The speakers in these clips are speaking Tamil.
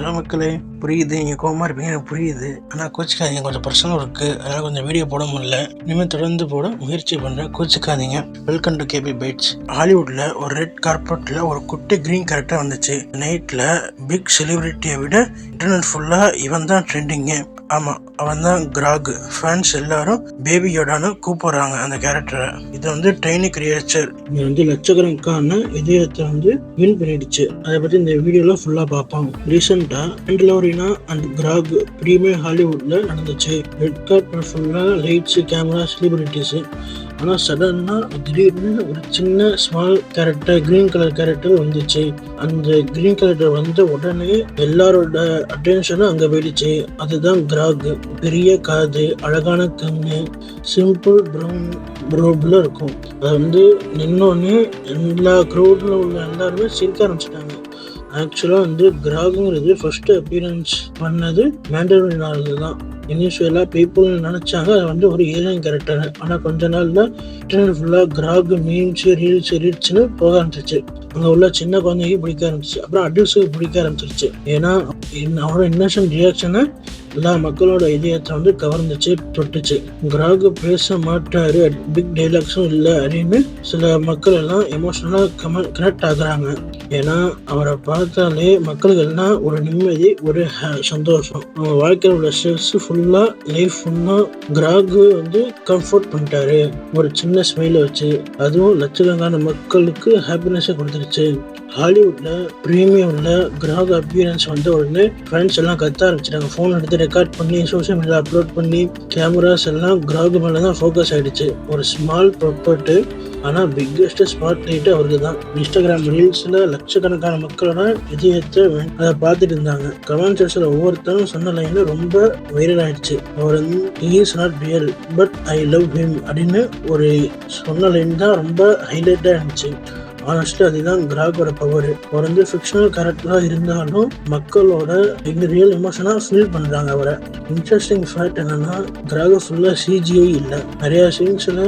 ஹலோ மக்களே, புரியுது நீங்கள் கோவமாக இருப்பீங்க, எனக்கு புரியுது. ஆனால் கோச்சிக்காதீங்க, கொஞ்சம் பிரச்சனை இருக்குது, அதனால் கொஞ்சம் வீடியோ போட முடியல. இனிமேல் தொடர்ந்து போட முயற்சி பண்ணுறேன், கோச்சிக்காதீங்க. Welcome to KB bytes. ஹாலிவுட்டில் ஒரு ரெட் கார்பெட்டில் ஒரு குட்டி க்ரீன் கேரக்டர் வந்துச்சு. நைட்டில் பிக் செலிபிரிட்டியை விட இன்டர்நெட் ஃபுல்லாக இவன் தான் ட்ரெண்டிங்கு. ஆமாம், அவன் தான் கிராக். ஃபேன்ஸ் எல்லாரும் பேபி யோடான்னு கூப்பிடுறாங்க அந்த கேரக்டரை. இது வந்து ட்ரெயினி கிரியேச்சர். இது வந்து லட்சக்கணக்கான இதயத்தை வின் பண்ணிடுச்சு. அதை பற்றி இந்த வீடியோவில் ஃபுல்லாக பார்ப்போம். ரீசெண்டாக மேண்டலோரினா அண்ட் கிராக் ப்ரீமியர் ஹாலிவுட்ல நடந்துச்சு. ரெட் கார்பெட் ஃபுல்லாக லைட்ஸு, கேமரா, செலிபிரிட்டிஸு. ஆனால் சடனாக திடீர்னு ஒரு சின்ன small character, green colour character வந்துச்சு. அந்த கிரீன் கேரக்டர் வந்த உடனே எல்லாரோட அட்டென்ஷனும் அங்கே போயிடுச்சு. அதுதான் கிராக். பெரிய காது, அழகான கண்ணு, சிம்பிள் ப்ரௌன் ரோப்ல இருக்கும். அது நின்னோடனே எல்லா க்ரௌட்ல உள்ள எல்லாருமே சிரிக்க ஆரம்பிச்சிட்டாங்க. ஆக்சுவலாக கிராகுங்கிறது ஃபர்ஸ்ட் அப்பியரன்ஸ் பண்ணது மேண்டலோரினால தான். இனிஷியலாக பீப்புள் நினச்சாங்க அது ஒரு ஏலியன் கேரக்டர். ஆனால் கொஞ்ச நாள் தான் இன்டர்நெட் ஃபுல்லாக கிராக் மீம்ஸ், ரீல்ஸ்னு போக ஆரம்பிச்சிச்சு. அங்கே உள்ள சின்ன குழந்தைக்கு பிடிக்க ஆரம்பிச்சிச்சு, அப்புறம் அடல்ட்ஸுக்கு பிடிக்க ஆரம்பிச்சிருச்சு. ஏன்னா அவரோட இன்னசென்ட் ரியாக்ஷனை எல்லா மக்களோட இதயத்தை கவர்ந்துச்சு, தொட்டுச்சு. கிராக் பேச மாட்டாரு, பிக் டைலாக்ஸும் இல்லை அப்படின்னு சில மக்கள் எல்லாம் எமோஷனலாக கனெக்ட் ஆகுறாங்க. ஏன்னா அவரை பார்த்தாலே மக்களுக்கு எல்லாம் ஒரு நிம்மதி, ஒரு சந்தோஷம். அவங்க வாழ்க்கையில் உள்ள ஸ்ட்ரெஸ் ஃபுல்லாக, லைஃப் ஃபுல்லாக கிராக் கம்ஃபர்ட் பண்ணிட்டாரு ஒரு சின்ன ஸ்மைலை வச்சு. அதுவும் லட்சக்கணக்கான மக்களுக்கு ஹாப்பினஸை கொடுத்துருச்சு. ஹாலிவுட்ல ப்ரீமியம்ல கிராக் அப்பியரன்ஸ் வந்த உடனே ஃப்ரெண்ட்ஸ் எல்லாம் கத்த ஆரம்பிச்சிட்டாங்க. ஃபோன் எடுத்து ரெக்கார்ட் பண்ணி சோஷியல் மீடியா அப்லோட் பண்ணி கேமராஸ் எல்லாம் கிராக் மேலே தான் ஃபோக்கஸ் ஆகிடுச்சு. ஒரு ஸ்மால் ப்ராப்பர்ட்டு, ஆனால் பிக்கெஸ்ட் ஸ்பாட் லைட்டு அவருக்கு தான். இன்ஸ்டாகிராம் ரீல்ஸில் லட்சக்கணக்கான மக்களோட இதயத்தை அதை பார்த்துட்டு இருந்தாங்க. கமெண்ட் செக்ஷனில் ஒவ்வொருத்தரும் சொன்ன லைன் ரொம்ப வைரல் ஆகிடுச்சு. அவர் "He is not real but I love him" அப்படின்னு ஒரு சொன்ன லைன் தான் ரொம்ப ஹைலைட்டாக இருந்துச்சு. ஆனஸ்ட்லி அதுதான் கிராகோட பவர். அவர் ஃபிக்ஷனல் கேரக்டராக இருந்தாலும் மக்களோட ரியல் எமோஷனாக ஃபீல் பண்ணுறாங்க அவரை. இன்ட்ரெஸ்டிங் ஃபேக்ட் என்னன்னா, கிராக ஃபுல்லாக சிஜிஐ இல்லை, நிறையா சீன்ஸில்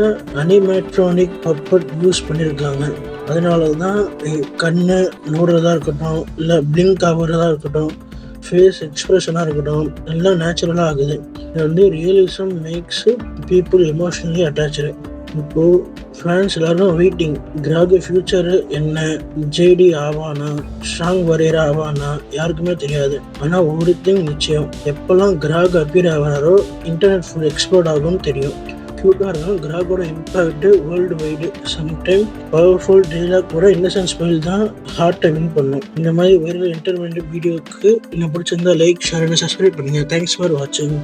அனிமேட்ரானிக் பப்பட் யூஸ் பண்ணியிருக்காங்க. அதனால தான் கண்ணு நோடுறதா இருக்கட்டும், இல்லை பிளிங்க் ஆகுறதா இருக்கட்டும், ஃபேஸ் எக்ஸ்பிரஷனாக இருக்கட்டும், எல்லாம் நேச்சுரலாக ஆகுது. இது realism makes people emotionally attach. இப்போது ஃபேன்ஸ் எல்லாரும் வெயிட்டிங். கிராக் ஃபியூச்சர் என்ன, ஜேடி ஆவானா, ஸ்ட்ராங் வரையற ஆவானா யாருக்குமே தெரியாது. ஆனால் ஒரு திங் நிச்சயம், எப்பெல்லாம் கிராக் அப்பியர் ஆகிறாரோ இன்டர்நெட் ஃபுல் எக்ஸ்ப்ளோர்ட் ஆகும்னு தெரியும். க்யூட்டாக இருக்கும். கிராகோட impact world wide. Sometime powerful dialogue கூட இன்னசென்ட் ஸ்மைல் தான் ஹார்ட்டை வின் பண்ணும். இந்த மாதிரி வைரல் என்டர்டைன்மெண்ட் வீடியோக்கு நீங்கள் பிடிச்சிருந்தா லைக், ஷேர் அண்ட் சப்ஸ்கிரைப் பண்ணுங்கள். தேங்க்ஸ் ஃபார் வாட்சிங்.